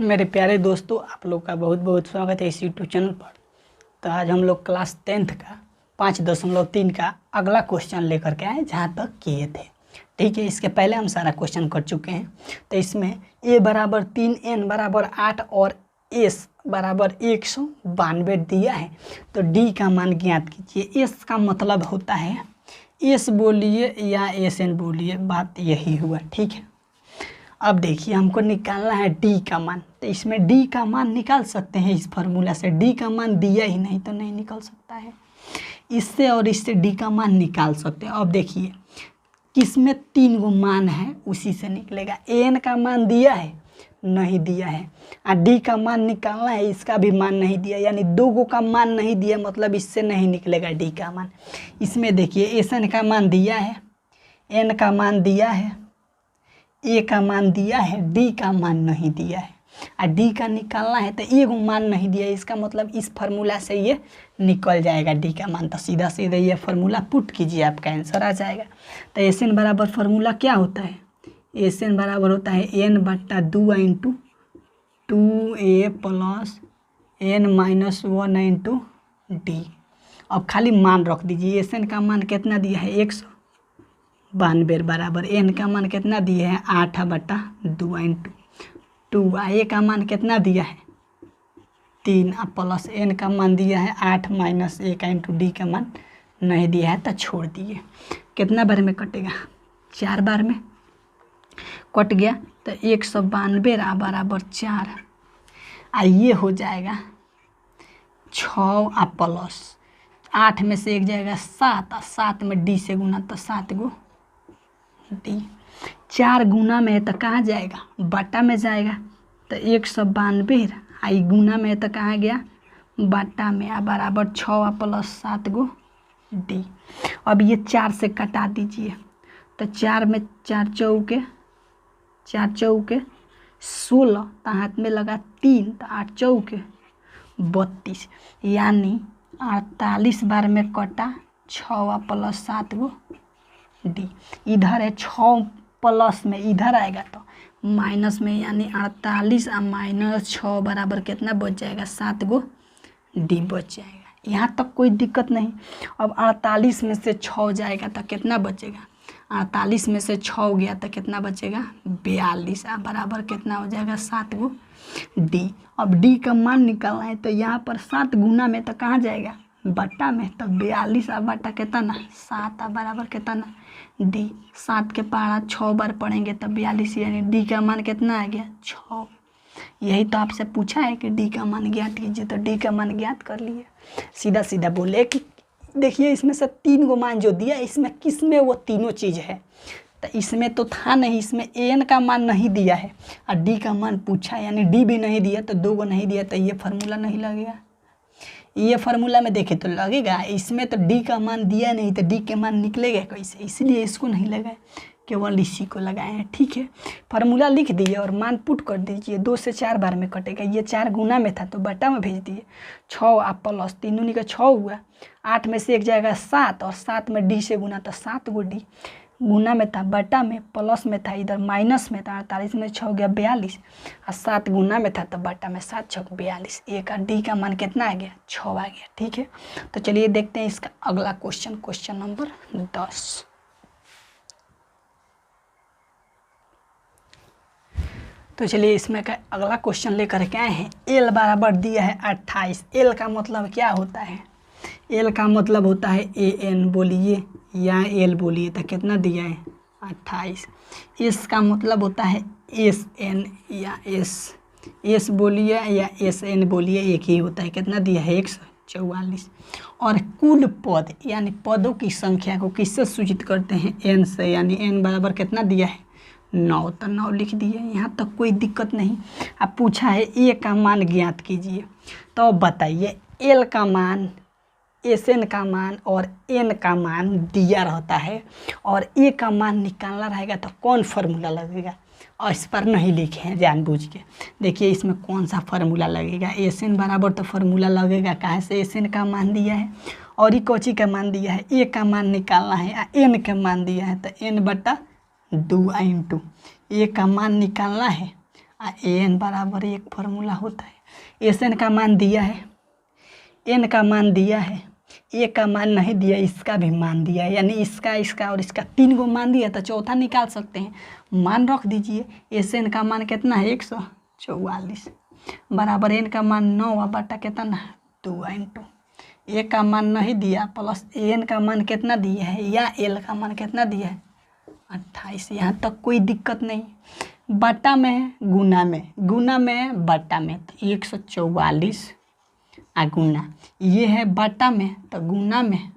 मेरे प्यारे दोस्तों, आप लोग का बहुत बहुत स्वागत है इस यूट्यूब चैनल पर। तो आज हम लोग क्लास 10th का 5.3 का अगला क्वेश्चन लेकर के आए जहाँ तक किए थे। ठीक है, इसके पहले हम सारा क्वेश्चन कर चुके हैं। तो इसमें a बराबर 3, n बराबर 8 और s बराबर 192 दिया है। तो d का मान ज्ञात कीजिए। s का मतलब होता है s बोलिए या sn बोलिए, बात यही हुआ। ठीक है, अब देखिए हमको निकालना है d का मान। तो इसमें d का मान निकाल सकते हैं इस फार्मूला से। d का मान दिया ही नहीं तो नहीं निकल सकता है। इससे और इससे d का मान निकाल सकते हैं। अब देखिए किसमें 3 गो मान है उसी से निकलेगा। n का मान दिया है, नहीं दिया है। और d का मान निकालना है, इसका भी मान नहीं दिया, यानी 2 गो का मान नहीं दिया, मतलब इससे नहीं निकलेगा d का मान। इसमें देखिए sn का मान दिया है, n का मान दिया है, a का मान दिया है, d का मान नहीं दिया है। और d का निकालना है तो एगो मान नहीं दिया है, इसका मतलब इस फार्मूला से ये निकल जाएगा d का मान। तो सीधा सीधा ये फार्मूला पुट कीजिए, आपका आंसर आ जाएगा। तो एस एन बराबर फार्मूला क्या होता है? एस एन बराबर होता है n/2 into 2a plus n-1 into d. अब खाली मान रख दीजिए। एस एन का मान कितना दिया है? 192 बराबर n का मान कितना दिया है? 8/2 इंटू 2। a का मान कितना दिया है? 3 प्लस n का मान दिया है 8 माइनस 1 इंटू d का मान नहीं दिया है तो छोड़ दिए। कितना बार में कटेगा? 4 बार में कट गया। तो 192 बराबर 4। ये हो जाएगा 6 प्लस 8 में से 1 जाएगा 7 और 7 में d से गुना तो 7 गो d। 4 गुना में है तो कहाँ जाएगा? बटा में जाएगा। तो 192 आई गुना में है तो कहाँ गया? बटा में। बराबर 6 प्लस 7 गो d। अब ये 4 से कटा दीजिए। तो 4 में 4 चौके 16, तो हाथ में लगा 3, तो 8 चौके 32, यानी 48 बार में कटा 6 प्लस 7 गो d। इधर है 6 प्लस में इधर आएगा तो माइनस में, यानी 48 और माइनस 6 बराबर कितना बच जाएगा? 7 गो d बच जाएगा। यहाँ तक कोई दिक्कत नहीं। अब 48 में से 6 जाएगा तो कितना बचेगा? 48 में से 6 गया तो कितना बचेगा? 42 बराबर कितना हो जाएगा? 7 गो d। अब d का मान निकालना है तो यहाँ पर 7 गुना में तो कहाँ जाएगा? बटा में। तो 42 बटा कितना? 7 बराबर कितना? d। 7 के पहाड़ा 6 बार पढ़ेंगे तो 42, यानी d का मान कितना आ गया? 6। यही तो आपसे पूछा है कि d का मान ज्ञात कीजिए, तो d का मान ज्ञात कर लिए। सीधा सीधा बोले कि देखिए इसमें से 3 गो मान जो दिया, इसमें किस में वो तीनों चीज़ है? तो इसमें तो था नहीं, इसमें n का मान नहीं दिया है और d का मान पूछा, यानी d भी नहीं दिया तो 2 गो नहीं दिया, तो ये फार्मूला नहीं लगेगा। ये फार्मूला में देखे तो लगेगा, इसमें तो d का मान दिया नहीं तो d के मान निकलेगा कैसे? इसलिए इसको नहीं लगाए, केवल इसी को लगाए हैं। ठीक है, फार्मूला लिख दिए और मान पुट कर दीजिए। 2 से 4 बार में कटेगा। ये 4 गुना में था तो बटा में भेज दिए। 6 प्लस 3 दूनी का 6 हुआ। 8 में से 1 जाएगा 7 और 7 में d से गुना तो 7 गो d। गुना में था, बटा में, प्लस में था, इधर माइनस में था। 48 में 6 गया 42 और 7 गुना में था तो बटा में। 7 6 42। एक का d का मान कितना आ गया? 6 आ गया। ठीक है, तो चलिए देखते हैं इसका अगला क्वेश्चन, क्वेश्चन नंबर 10। तो चलिए इसमें का अगला क्वेश्चन लेकर के आए हैं। l बराबर दिया है 28। l का मतलब क्या होता है? l का मतलब होता है an बोलिए या l बोलिए, तो कितना दिया है? 28। s का मतलब होता है sn या s बोलिए या sn बोलिए, एक ही होता है। कितना दिया है? 144। और कुल पद यानी पदों की संख्या को किससे सूचित करते हैं? n से, यानी n बराबर कितना दिया है? 9। तो 9 लिख दिए। यहाँ तक कोई दिक्कत नहीं। अब पूछा है a का मान ज्ञात कीजिए। तो बताइए l का मान, sn का मान और n का मान दिया रहता है और a का मान निकालना रहेगा तो कौन फार्मूला लगेगा? और इस पर नहीं लिखे हैं जानबूझ के। देखिए इसमें कौन सा फार्मूला लगेगा। sn बराबर तो फार्मूला लगेगा, काहे से? sn का मान दिया है और ये कोची का मान दिया है। a का मान निकालना है, n का मान दिया है तो n/2 इंटू a का मान निकालना है एन बराबर एक फार्मूला होता है। एस एन का मान दिया है, एन का मान दिया है, ए का मान नहीं दिया, इसका भी मान दिया है, यानी इसका और इसका 3 गो मान दिया तो चौथा निकाल सकते हैं। मान रख दीजिए। एस एन का मान कितना है 144 बराबर एन का मान 9 बटा कितना 2 ए का मान नहीं दिया प्लस एन का मान कितना दिया है या एल का मान कितना दिया है 28। यहाँ तक कोई दिक्कत नहीं। बटा में है गुना में, गुना में है बटा में, तो 144 गुना, ये है बटा में तो गुना में,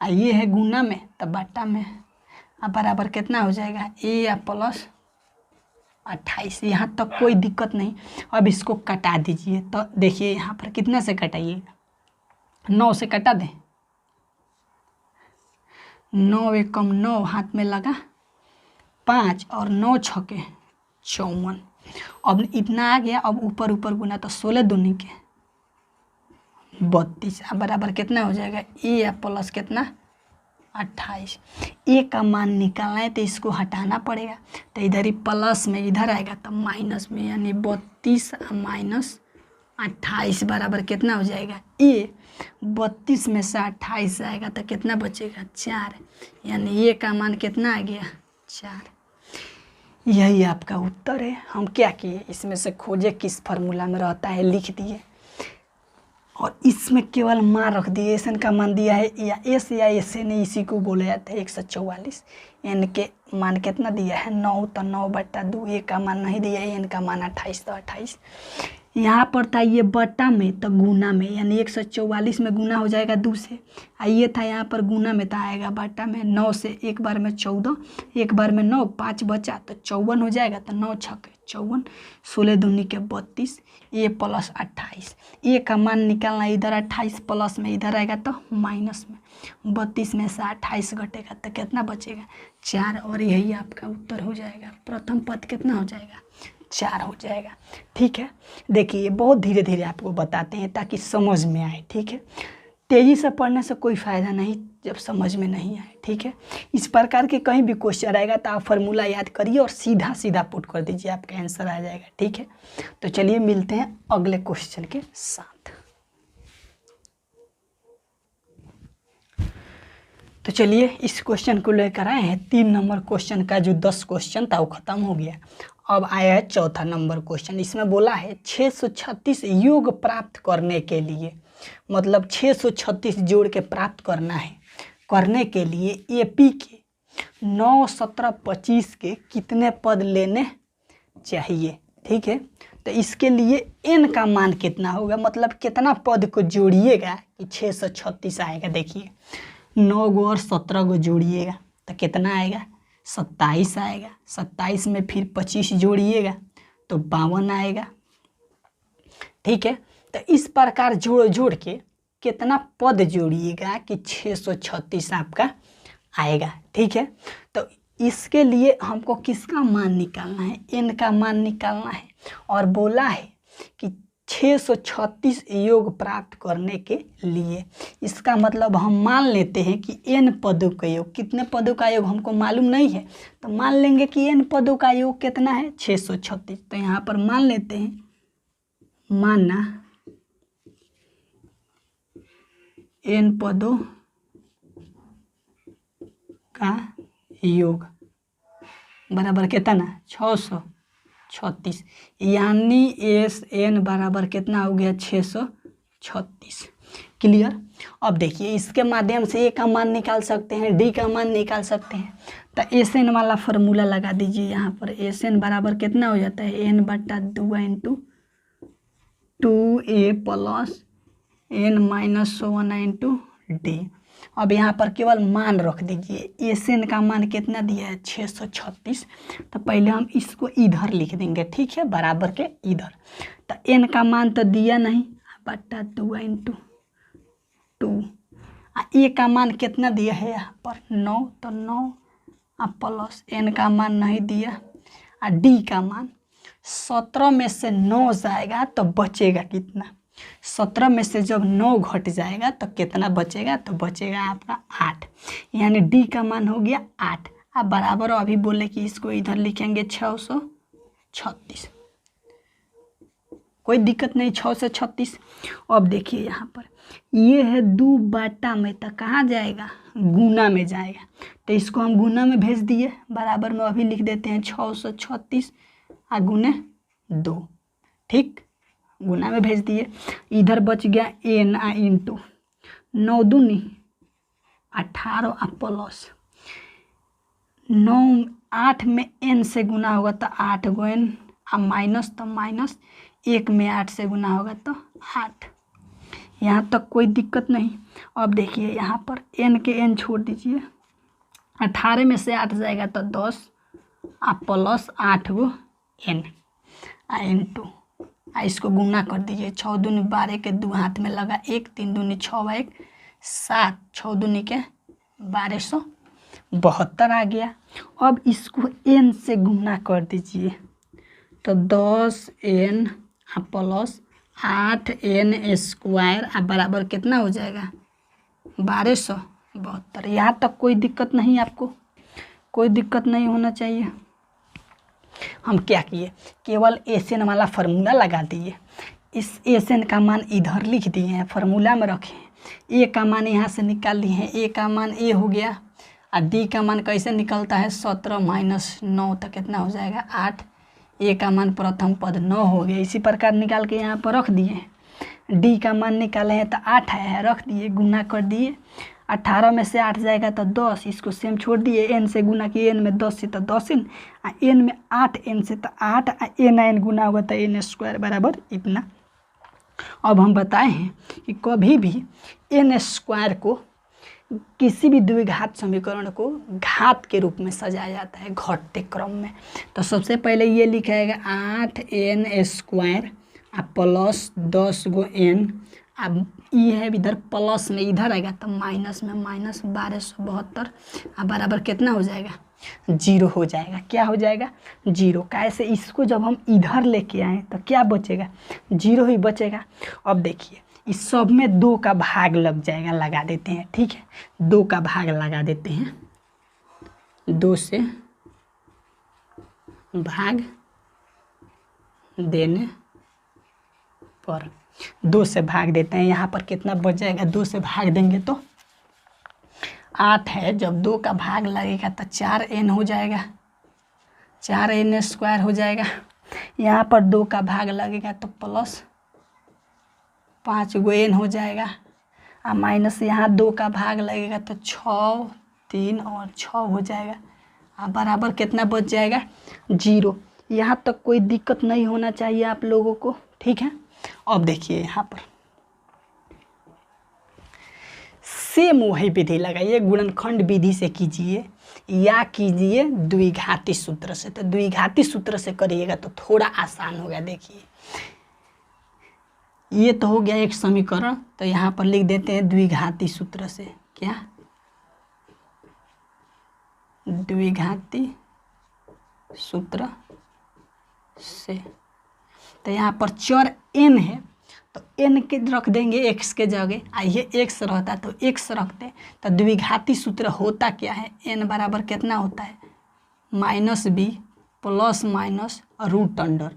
ये है गुना में तो बटा में, बराबर कितना हो जाएगा ए प्लस 28। यहाँ तक कोई दिक्कत नहीं। अब इसको कटा दीजिए। तो देखिए यहाँ पर कितना से कटाइएगा, 9 से कटा दें, 9 एकम 9 हाथ में लगा 5 और 9 छके 54। अब इतना आ गया। अब ऊपर ऊपर गुना तो 16 दूनी के 32 बराबर कितना हो जाएगा ए प्लस कितना 28। ए का मान निकालना है तो इसको हटाना पड़ेगा, तो इधर ही प्लस में इधर आएगा तो माइनस में, यानी 32 माइनस 28 बराबर कितना हो जाएगा ए। 32 में से 28 आएगा तो कितना बचेगा 4, यानी ए का मान कितना आ गया 4। यही आपका उत्तर है। हम क्या किए, इसमें से खोजे किस फार्मूला में रहता है लिख दिए और इसमें केवल मान रख दिए। एस एन का मान दिया है या एस या एस एन, इसी को बोला जाता है 144। एन के मान कितना दिया है 9 तो 9 बटा 2, ए का मान नहीं दिया है, एन का मान 28 तो 28। यहाँ पर था ये बटा में तो गुना में, यानी 144 में गुना हो जाएगा 2 से, ये था यहाँ पर गुना में तो आएगा बटा में। 9 से एक बार में 14, एक बार में 9, 5 बचा तो 54 हो जाएगा, तो 9 छके 54, 16 दूनी के 32, ए प्लस 28। ए का मान निकालना, इधर 28 प्लस में इधर आएगा तो माइनस में, 32 में से 28 घटेगा तो कितना बचेगा 4, और यही आपका उत्तर हो जाएगा। प्रथम पद कितना हो जाएगा 4 हो जाएगा। ठीक है, देखिए बहुत धीरे धीरे आपको बताते हैं ताकि समझ में आए। ठीक है, तेज़ी से पढ़ने से कोई फ़ायदा नहीं जब समझ में नहीं आए। ठीक है, इस प्रकार के कहीं भी क्वेश्चन आएगा तो आप फार्मूला याद करिए और सीधा सीधा पुट कर दीजिए, आपका आंसर आ जाएगा। ठीक है, तो चलिए मिलते हैं अगले क्वेश्चन के साथ। तो चलिए इस क्वेश्चन को लेकर आए हैं। 3 नंबर क्वेश्चन का जो 10 क्वेश्चन था वो ख़त्म हो गया। अब आया है चौथा नंबर क्वेश्चन। इसमें बोला है 636 योग प्राप्त करने के लिए, मतलब 636 जोड़ के प्राप्त करना है, करने के लिए एपी के 9, 17, 25 के कितने पद लेने चाहिए। ठीक है, तो इसके लिए एन का मान कितना होगा, मतलब कितना पद को जोड़िएगा कि 636 आएगा। देखिए 9 गो और 17 गो जोड़िएगा तो कितना आएगा 27 आएगा। 27 में फिर 25 जोड़िएगा तो 52 आएगा। ठीक है, तो इस प्रकार जोड़ के कितना पद जोड़िएगा कि 636 आपका आएगा। ठीक है, तो इसके लिए हमको किसका मान निकालना है, एन का मान निकालना है, और बोला है कि 636 योग प्राप्त करने के लिए। इसका मतलब हम मान लेते हैं कि एन पदों का योग, कितने पदों का योग हमको मालूम नहीं है, तो मान लेंगे कि एन पदों का योग कितना है 636। तो यहाँ पर मान लेते हैं, माना एन पदों का योग बराबर कितना 636, यानी एस एन बराबर कितना हो गया 636। क्लियर। अब देखिए इसके माध्यम से ए का मान निकाल सकते हैं, डी का मान निकाल सकते हैं। तो एस एन वाला फार्मूला लगा दीजिए। यहाँ पर एस एन बराबर कितना हो जाता है एन बटा 2 into 2a plus n minus 1 into d. अब यहाँ पर केवल मान रख दीजिए। एस एन का मान कितना दिया है 636, तो पहले हम इसको इधर लिख देंगे। ठीक है, बराबर के इधर। तो एन का मान तो दिया नहीं, बटा 2 इंटू 2, ए का मान कितना दिया है यहाँ पर 9, तो 9 प्लस एन का मान नहीं दिया, डी का मान 17 में से 9 जाएगा तो बचेगा कितना, 17 में से जब 9 घट जाएगा तो कितना बचेगा, तो बचेगा आपका 8, यानी डी का मान हो गया 8। अब बराबर अभी बोले कि इसको इधर लिखेंगे 636। कोई दिक्कत नहीं, 6 से 36। अब देखिए यहाँ पर ये है 2 में, तो कहाँ जाएगा, गुना में जाएगा। तो इसको हम गुना में भेज दिए, बराबर में अभी लिख देते हैं 6 से 36 आ गुने 2, ठीक, गुना में भेज दिए। इधर बच गया n आ इंटू 9 दूनी 18 आ प्लस 9, 8 में n से गुना होगा तो 8 गो n आ माइनस, तो माइनस 1 में 8 से गुना होगा तो 8। यहाँ तक कोई दिक्कत नहीं। अब देखिए यहाँ पर n के n छोड़ दीजिए, 18 में से 8 जाएगा तो 10 आ प्लस 8 गो n आ इंटू आ इसको गुना कर दीजिए। 6 दूनी 12 के 2 हाथ में लगा 1, 3 दूनी 6 व 1 7, 6 दूनी के 1272 आ गया। अब इसको n से गुना कर दीजिए तो 10n प्लस 8n स्क्वायर आ बराबर कितना हो जाएगा, 1272। यहाँ तक कोई दिक्कत नहीं, आपको कोई दिक्कत नहीं होना चाहिए। हम क्या किए, केवल एसएन वाला फार्मूला लगा दिए। इस एसएन का मान इधर लिख दिए हैं, फार्मूला में रखे हैं। ए का मान यहाँ से निकाल लिए हैं, ए का मान ए हो गया, और डी का मान कैसे निकलता है, 17 माइनस 9 तक कितना हो जाएगा, 8। ए का मान प्रथम पद 9 हो गया, इसी प्रकार निकाल के यहाँ पर रख दिए हैं। डी का मान निकाले हैं तो 8 आया है, रख दिए, गुना कर दिए। 18 में से 8 जाएगा तो 10, इसको सेम छोड़ दिए। n से गुना किए, n में 10 से तो 10n, n में 8n से तो 8, n गुना होगा तो n स्क्वायर बराबर इतना। अब हम बताए हैं कि कभी भी n स्क्वायर को, किसी भी द्विघात समीकरण को घात के रूप में सजाया जाता है घटते क्रम में। तो सबसे पहले ये लिखाएगा 8n स्क्वायर आ प्लस 10 गो n, अब ये है इधर प्लस में, इधर आएगा तो माइनस में माइनस 1272 आ बराबर कितना हो जाएगा, 0 हो जाएगा। क्या हो जाएगा, 0। कैसे, इसको जब हम इधर लेके आए तो क्या बचेगा, 0 ही बचेगा। अब देखिए इस सब में 2 का भाग लग जाएगा, लगा देते हैं, ठीक है, 2 का भाग लगा देते हैं। 2 से भाग देने पर 2 से भाग देते हैं, यहाँ पर कितना बच जाएगा, 2 से भाग देंगे तो 8 है, जब 2 का भाग लगेगा तो 4n हो जाएगा, 4n स्क्वायर हो जाएगा। यहाँ पर 2 का भाग लगेगा तो प्लस 5 गो n हो जाएगा, और माइनस यहाँ 2 का भाग लगेगा तो 6, 3 और 6 हो जाएगा, और बराबर कितना बच जाएगा, 0। यहाँ तक कोई दिक्कत नहीं होना चाहिए आप लोगों को, ठीक है। अब देखिए यहाँ पर सेम वही विधि लगाइए, गुणनखंड विधि से कीजिए या कीजिए द्विघाती सूत्र से। तो द्विघाती सूत्र से करिएगा तो थोड़ा आसान होगा। देखिए ये तो हो गया एक समीकरण, तो यहाँ पर लिख देते हैं द्विघाती सूत्र से। क्या, द्विघाती सूत्र से। तो यहाँ पर चर n है तो n के रख देंगे x के जगह, आइए x रहता तो x रखते। तो द्विघाती सूत्र होता क्या है, n बराबर कितना होता है, -b plus minus root under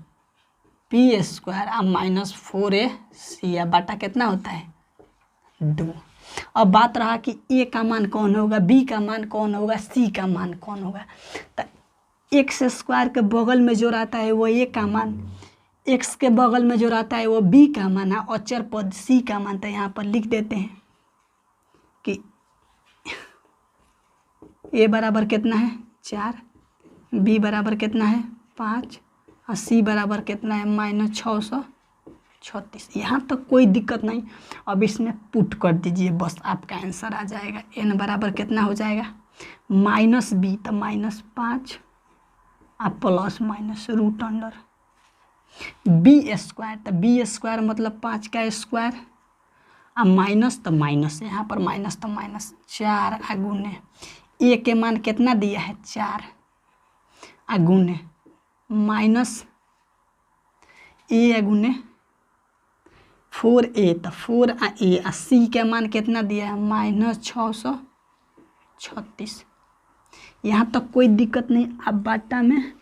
p square आ माइनस 4ac या बटा कितना होता है, 2। अब बात रहा कि a का मान कौन होगा, b का मान कौन होगा, c का मान कौन होगा। तो x स्क्वायर के बगल में जो रहता है वो a का मान, x के बगल में जो रहता है वो b का मान है, अचर पद c का मान। तो यहाँ पर लिख देते हैं कि a बराबर कितना है 4, b बराबर कितना है 5 और c बराबर कितना है -636। यहाँ तक कोई दिक्कत नहीं। अब इसमें पुट कर दीजिए, बस आपका आंसर आ जाएगा। n बराबर कितना हो जाएगा, -b तो -5 और plus minus root under b square. तो b स्क्वायर मतलब 5 का स्क्वायर और माइनस तो माइनस, यहाँ पर माइनस तो माइनस 4 अगुने a के मान कितना दिया है 4 अगुने माइनस a अगुने 4a तो 4a और c के मान कितना दिया है -636। यहाँ तक कोई दिक्कत नहीं। अब बाटा में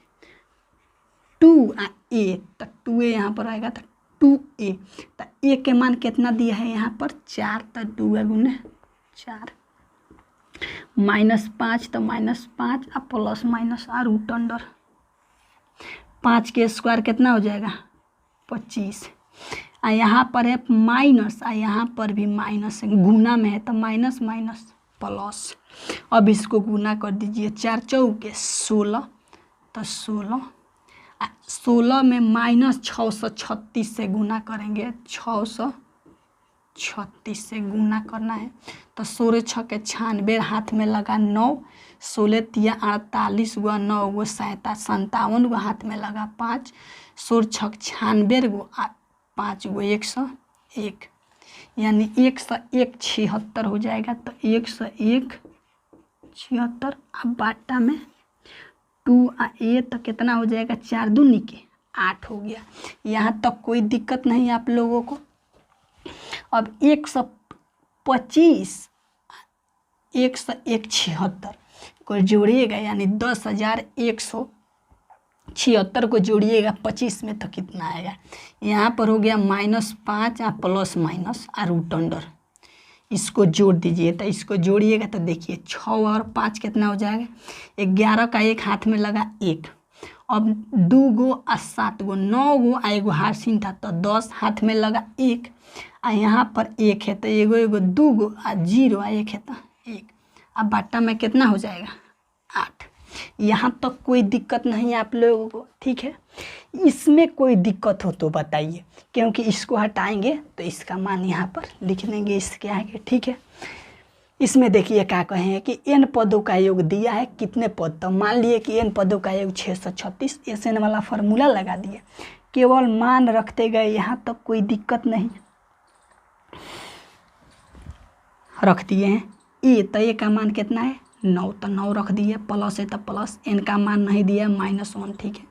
2a तो 2a यहाँ पर आएगा तो 2a। तो a के मान कितना दिया है यहाँ पर 4, तो 2 गुने 4 -5 तो -5 और प्लस माइनस और रूट अंडर 5 के स्क्वायर कितना हो जाएगा 25। और यहाँ पर है माइनस और यहाँ पर भी माइनस है, गुना में है तो माइनस माइनस प्लस। अब इसको गुना कर दीजिए, 4 चौके 16, तो 16 में माइनस 636 से गुना करेंगे, 636 से गुना करना है। तो 16 छक्के 96 हाथ में लगा 9, 16 तिया 48 गो 9 गो 57 गो हाथ में लगा 5, 16 छक 96 गो 5 गो 101, यानी 101 76 हो जाएगा। तो 101 76। अब बाटा में 2 और a तो कितना हो जाएगा 4 दूनी के 8 हो गया। यहाँ तक कोई दिक्कत नहीं आप लोगों को। अब 125 101 76 को जोड़िएगा, यानी 10,176 को जोड़िएगा 25 में तो कितना आएगा। यहाँ पर हो गया -5 और प्लस माइनस और रूट अंडर, इसको जोड़ दीजिए। तो इसको जोड़िएगा तो देखिए 6 और 5 कितना हो जाएगा 11 का 1 हाथ में लगा 1, अब 2 गो और 7 गो 9 गो और एगो हारसिन था तो 10 हाथ में लगा 1, और यहाँ पर 1 है तो एगो 2 गो और 0 और 1 है तो 1। अब बाटा में कितना हो जाएगा 8। यहाँ तक कोई दिक्कत नहीं आप लोगों को, ठीक है। इसमें कोई दिक्कत हो तो बताइए, क्योंकि इसको हटाएंगे तो इसका मान यहाँ पर लिख देंगे इसके आगे, ठीक है। इसमें देखिए क्या कहे हैं कि n पदों का योग दिया है, कितने पद, तो मान लिए कि n पदों का योग 636, SN वाला फार्मूला लगा दिए, केवल मान रखते गए, यहाँ तक कोई दिक्कत नहीं। रख दिए हैं ए, तो ए का मान कितना है 9, तो 9 रख दिए, प्लस है तो प्लस, n का मान नहीं दिया -1, ठीक है।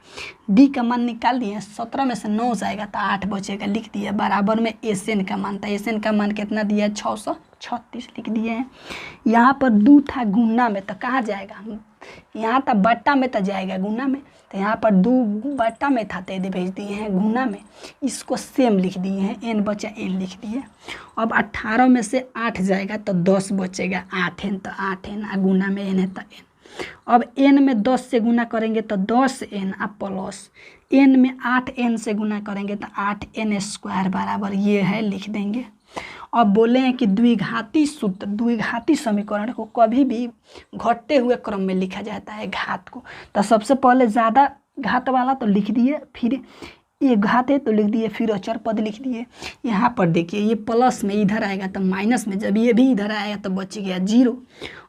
डी का मान निकाल दिए, 17 में से 9 जाएगा तो 8 बचेगा, लिख दिया। बराबर में SN का मान था, SN का मान कितना दिया है 636 लिख दिए हैं। यहाँ पर 2 था गुना में तो कहाँ जाएगा, यहाँ था बट्टा में तो जाएगा गुना में, तो यहाँ पर 2 बट्टा में था तो भेज दिए हैं गुना में, इसको सेम लिख दिए हैं, n बचा n लिख दिए। अब 18 में से 8 जाएगा तो 10 बचेगा, 8n तो 8n, गुना में n है तो n। अब n में 10 से गुना करेंगे तो 10n और प्लस n में 8n से गुना करेंगे तो 8n स्क्वायर बराबर ये है, लिख देंगे। अब बोले हैं कि द्विघाती सूत्र, द्विघाती समीकरण को कभी भी घटते हुए क्रम में लिखा जाता है घात को। तो सबसे पहले ज़्यादा घात वाला तो लिख दिए, फिर ये घात है तो लिख दिए, फिर अचर पद लिख दिए। यहाँ पर देखिए ये प्लस में इधर आएगा तो माइनस में, जब ये भी इधर आएगा तो बच गया 0।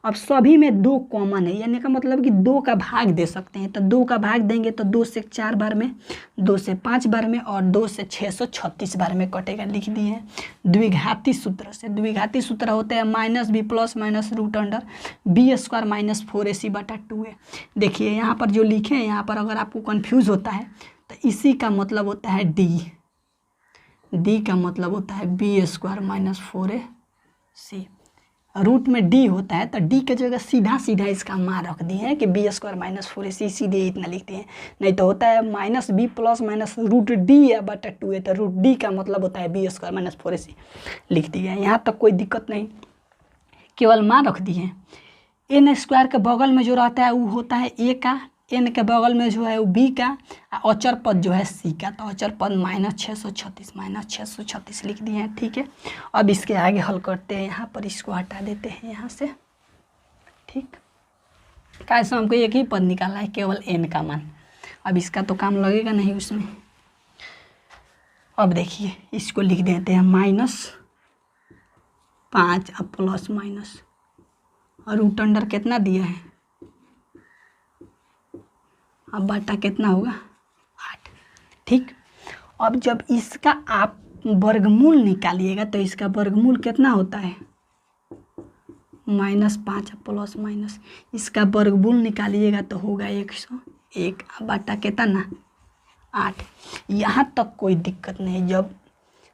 अब सभी में 2 कॉमन है, यानी का मतलब कि 2 का भाग दे सकते हैं, तो 2 का भाग देंगे तो 2 से 4 बार में, 2 से 5 बार में और 2 से 636 बार में कटेगा, लिख दिए हैं। द्विघाती सूत्र से, द्विघाती सूत्र होते हैं -b plus minus root under b square minus 4ac/2a। देखिए यहाँ पर जो लिखे हैं, यहाँ पर अगर आपको कन्फ्यूज़ होता है तो इसी का मतलब होता है डी का मतलब होता है b square minus 4ac। Root में d होता है तो d के जगह सीधा सीधा इसका मान रख दिए हैं कि b स्क्वायर माइनस 4ac, सीधे इतना लिखते हैं। नहीं तो होता है -b plus minus root d/2a, तो रूट d का मतलब होता है b स्क्वायर माइनस 4ac, लिख दिए हैं। यहाँ तक कोई दिक्कत नहीं, केवल मान रख दिए हैं। n स्क्वायर के बगल में जो रहता है वो होता है a का, n के बगल में जो है वो b का, अचर पद जो है c का, तो अचर पद -636 लिख दिए हैं, ठीक है। अब इसके आगे हल करते हैं, यहाँ पर इसको हटा देते हैं यहाँ से, ठीक। कैसे हमको एक ही पद निकाला है, केवल n का मान, अब इसका तो काम लगेगा नहीं उसमें। अब देखिए इसको लिख देते हैं -5 अब प्लस माइनस, और रूट अंडर कितना दिया है, अब बाटा कितना होगा 8, ठीक। अब जब इसका आप वर्गमूल निकालिएगा तो इसका वर्गमूल कितना होता है -5 प्लस माइनस, इसका वर्गमूल निकालिएगा तो होगा 101, अब बाटा कितना 8। यहाँ तक कोई दिक्कत नहीं, जब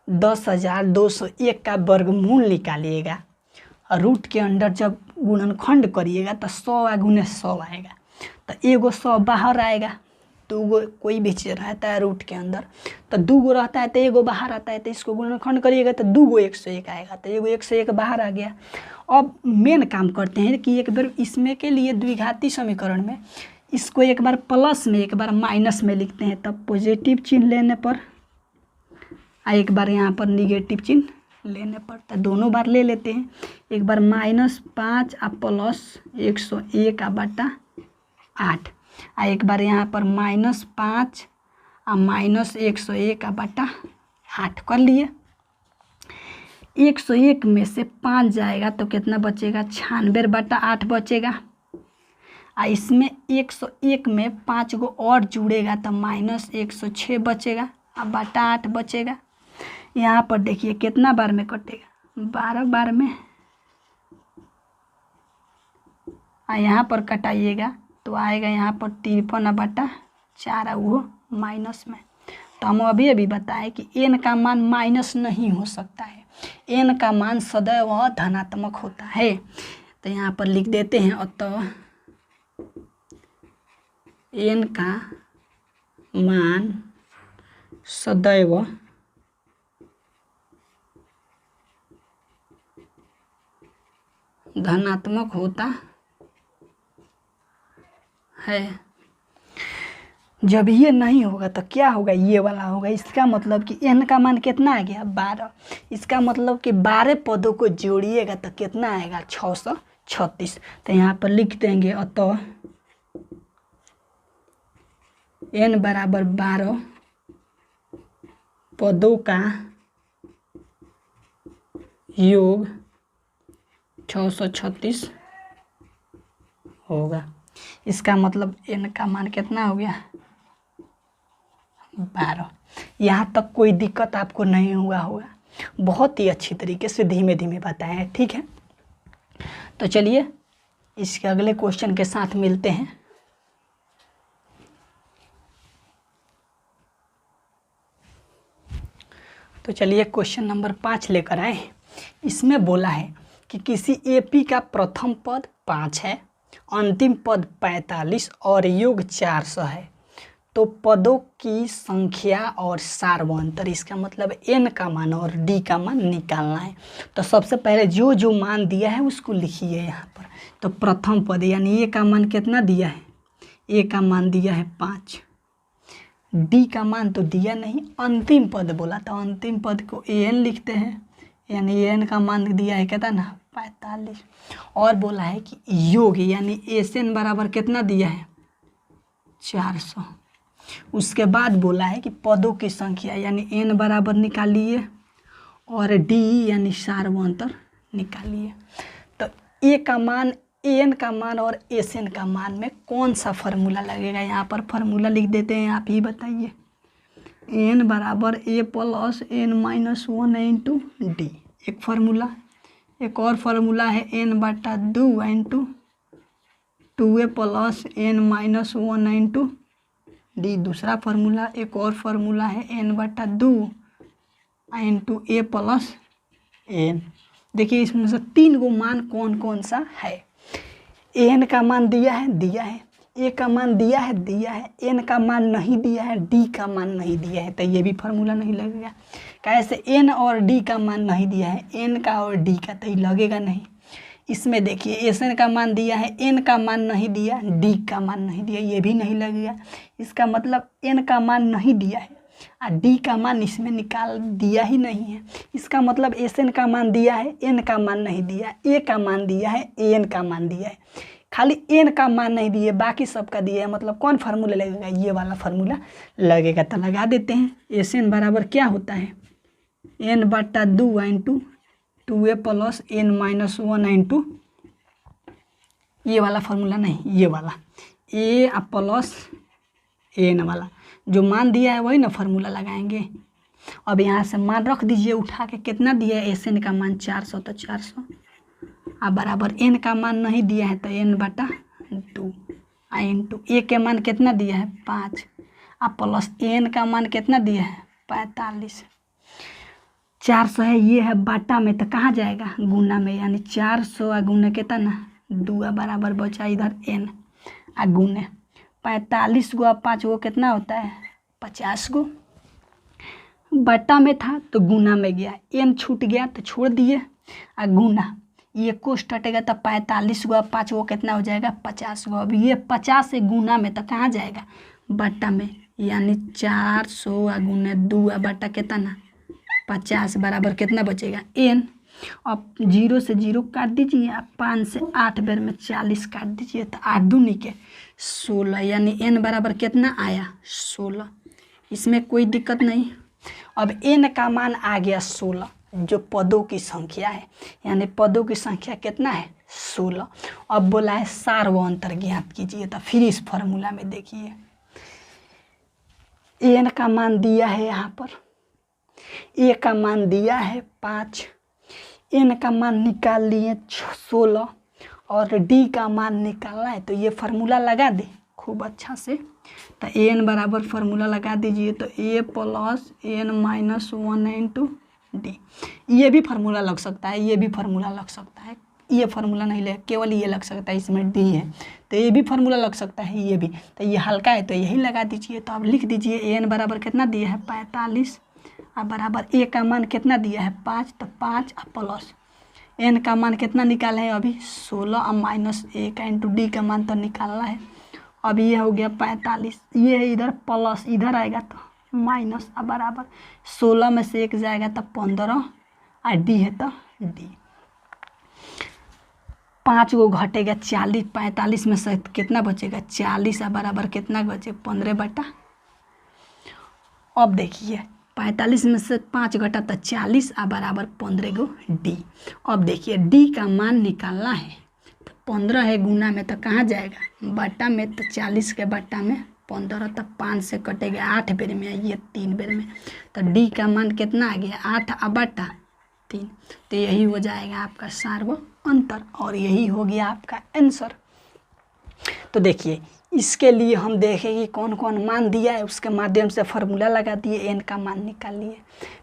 10,201 का वर्गमूल निकालिएगा और रूट के अंदर जब गुणनखंड करिएगा तो 100 गुने 100 आएगा, तो एगो 100 बाहर आएगा, दो गो कोई भी चीज़ रहता है रूट के अंदर तो दो गो रहता है तो एगो बाहर आता है, तो इसको गुणनखंड करिएगा तो दो गो 101 आएगा, तो एगो 101 बाहर आ गया। अब मेन काम करते हैं कि एक बार इसमें के लिए द्विघाती समीकरण में इसको एक बार प्लस में एक बार माइनस में लिखते हैं, तब पॉजिटिव चिन्ह लेने पर एक बार यहाँ पर निगेटिव चिन्ह लेने पर, तो दोनों बार ले लेते हैं। एक बार -5 आ प्लस 101 आ बटा 8 आ एक बार यहाँ पर -5 आ -101 आ बटा 8 कर लिए। 101 में से 5 जाएगा तो कितना बचेगा, 96 बटा 8 बचेगा। इसमें 101 में 5 गो और जुड़ेगा तो -106 बचेगा और बटा 8 बचेगा। यहाँ पर देखिए कितना बार में कटेगा, 12 बार में। यहाँ पर कटाइएगा तो आएगा यहाँ पर 53 बटा 4 वो माइनस में। तो हम अभी बताएं कि n का मान माइनस नहीं हो सकता है, n का मान सदैव धनात्मक होता है। तो यहाँ पर लिख देते हैं, अतः n का मान सदैव धनात्मक होता है। जब ये नहीं होगा तो क्या होगा, ये वाला होगा। इसका मतलब कि n का मान कितना आ गया, 12। इसका मतलब कि 12 पदों को जोड़िएगा तो कितना आएगा, 636। तो यहाँ पर लिख देंगे, अतः n बराबर 12 पदों का योग 636 होगा। इसका मतलब n का मान कितना हो गया, 12। यहाँ तक कोई दिक्कत आपको नहीं हुआ होगा, बहुत ही अच्छी तरीके से धीमे धीमे बताए हैं, ठीक है। तो चलिए इसके अगले क्वेश्चन के साथ मिलते हैं। तो चलिए क्वेश्चन नंबर 5 लेकर आए। इसमें बोला है कि किसी एपी का प्रथम पद 5 है, अंतिम पद 45 और योग 400 है, तो पदों की संख्या और सार्वंतर, इसका मतलब n का मान और d का मान निकालना है। तो सबसे पहले जो जो मान दिया है उसको लिखिए यहाँ पर। तो प्रथम पद यानी a का मान कितना दिया है, a का मान दिया है 5, d का मान तो दिया नहीं, अंतिम पद बोला तो अंतिम पद को an लिखते हैं, यानी n का मान दिया है कितना ना 45। और बोला है कि योग यानी SN बराबर कितना दिया है, 400। उसके बाद बोला है कि पदों की संख्या यानी n बराबर निकालिए और d यानी सार्वंतर निकालिए। तो a का मान, an का मान और SN का मान में कौन सा फार्मूला लगेगा, यहाँ पर फार्मूला लिख देते हैं, आप ही बताइए। n बराबर a plus n minus 1 into D एक फार्मूला। एक और फार्मूला है n बटा 2 into 2a plus n minus 1 into D दूसरा फार्मूला। एक और फार्मूला है n बटा 2 इंटू a प्लस n। देखिए इसमें से 3 गो मान कौन कौन सा है। n का मान दिया है, a का मान दिया है, n का मान नहीं दिया है, d का मान नहीं दिया है, तो ये भी फार्मूला नहीं लगेगा। कैसे, n और d का मान नहीं दिया है, n का और d का तो लगेगा नहीं। इसमें देखिए SN का मान दिया है, n का मान नहीं दिया, d का मान नहीं दिया, ये भी नहीं लगेगा। इसका मतलब n का मान नहीं दिया है और d का मान इसमें निकाल दिया ही नहीं है। इसका मतलब SN का मान दिया है, n का मान नहीं दिया, a का मान दिया है, an का मान दिया है, खाली n का मान नहीं दिए, बाकी सबका दिया है। मतलब कौन फार्मूला लगेगा, ये वाला फार्मूला लगेगा। तो लगा देते हैं। SN बराबर क्या होता है, n बटा 2 into 2a plus n minus 1 into ये वाला फार्मूला नहीं, ये वाला a प्लस n वाला जो मान दिया है वही ना फार्मूला लगाएंगे। अब यहाँ से मान रख दीजिए उठा के, कितना दिया है SN का मान 400, तो 400 अब बराबर n का मान नहीं दिया है तो n बटा 2 इंटू a के मान कितना दिया है 5 अब प्लस n का मान कितना दिया है 45। 400 है, ये है बाटा में, तो कहाँ जाएगा गुना में, यानी 400 गुना कितना 2 बराबर बचा इधर n गुने 45 गुआ 5 वो कितना होता है 50 गो। बटा में था तो गुना में गया, n छूट गया तो छोड़ दिए और गुना, ये कोष्ट हटेगा तो 45 गुआ 5 वो कितना हो जाएगा 50 गो। अब ये 50 से गुना में तो कहाँ जाएगा बटा में, यानी 400 गुना 2 बटा कितना 50 बराबर कितना बचेगा n। अब 0 से 0 काट दीजिए, आप 5 से 8 बेर में 40 काट दीजिए तो 8 दूनी के 16, यानी n बराबर कितना आया 16। इसमें कोई दिक्कत नहीं। अब n का मान आ गया 16 जो पदों की संख्या है, यानी पदों की संख्या कितना है 16। अब बोला है सार व अंतर ज्ञात कीजिए, तो फिर इस फॉर्मूला में देखिए n का मान दिया है, यहाँ पर a का मान दिया है 5, n का मान निकाल लिए 16 और d का मान निकालना है, तो ये फार्मूला लगा दे खूब अच्छा से। तो n बराबर फार्मूला लगा दीजिए, तो a plus n minus 1 into D. ये भी फार्मूला लग सकता है, ये भी फार्मूला लग सकता है, ये फार्मूला नहीं ले केवल ये लग सकता है, इसमें डी है तो ये भी फार्मूला लग सकता है, ये भी। तो ये हल्का है तो यही लगा दीजिए। तो अब लिख दीजिए n बराबर कितना दिया है 45 और बराबर a का मान कितना दिया है 5, तो 5 और प्लस n का मान कितना निकाले है अभी 16 और माइनस 1 इंटू डी का मान तो निकालना है। अब ये हो गया 45, ये इधर प्लस इधर आएगा तो माइनस और बराबर 16 में से 1 जाएगा तो 15 और डी है तो डी। 5 गो घटेगा 40, 45 में से कितना बचेगा 40 और बराबर कितना बचे 15 बटा। अब देखिए 45 में से 5 घटा तो 40 और बराबर 15 गो डी। अब देखिए डी का मान निकालना है, तो 15 है गुना में तो कहाँ जाएगा बटा में, तो 40 के बटा में 15, तो 5 से कटेगा 8 बेर में, ये 3 बेर में, तो डी का मान कितना आ गया 8 और बटा 3। तो यही हो जाएगा आपका सार व अंतर और यही हो गया आपका आंसर। तो देखिए इसके लिए हम देखेंगे कौन कौन मान दिया है, उसके माध्यम से फार्मूला लगा दिए, एन का मान निकाल लिए।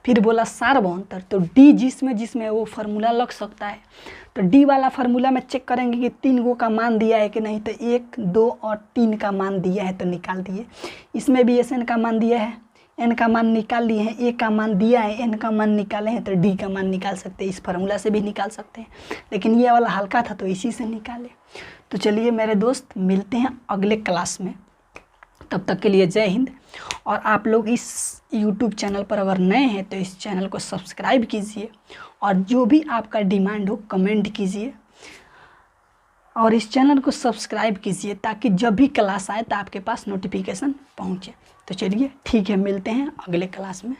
फिर बोला सार व अंतर, तो डी जिसमें वो फार्मूला लग सकता है, तो डी वाला फार्मूला में चेक करेंगे कि 3 गो का मान दिया है कि नहीं, तो 1, 2 और 3 का मान दिया है तो निकाल दिए। इसमें भी एस एन का मान दिया है, एन का मान निकाल लिए हैं, ए का मान दिया है, एन का मान निकाले हैं, तो डी का मान निकाल सकते हैं। इस फार्मूला से भी निकाल सकते हैं, लेकिन ये वाला हल्का था तो इसी से निकाले। तो चलिए मेरे दोस्त मिलते हैं अगले क्लास में, तब तक के लिए जय हिंद। और आप लोग इस YouTube चैनल पर अगर नए हैं तो इस चैनल को सब्सक्राइब कीजिए और जो भी आपका डिमांड हो कमेंट कीजिए और इस चैनल को सब्सक्राइब कीजिए ताकि जब भी क्लास आए तो आपके पास नोटिफिकेशन पहुंचे। तो चलिए ठीक है, मिलते हैं अगले क्लास में।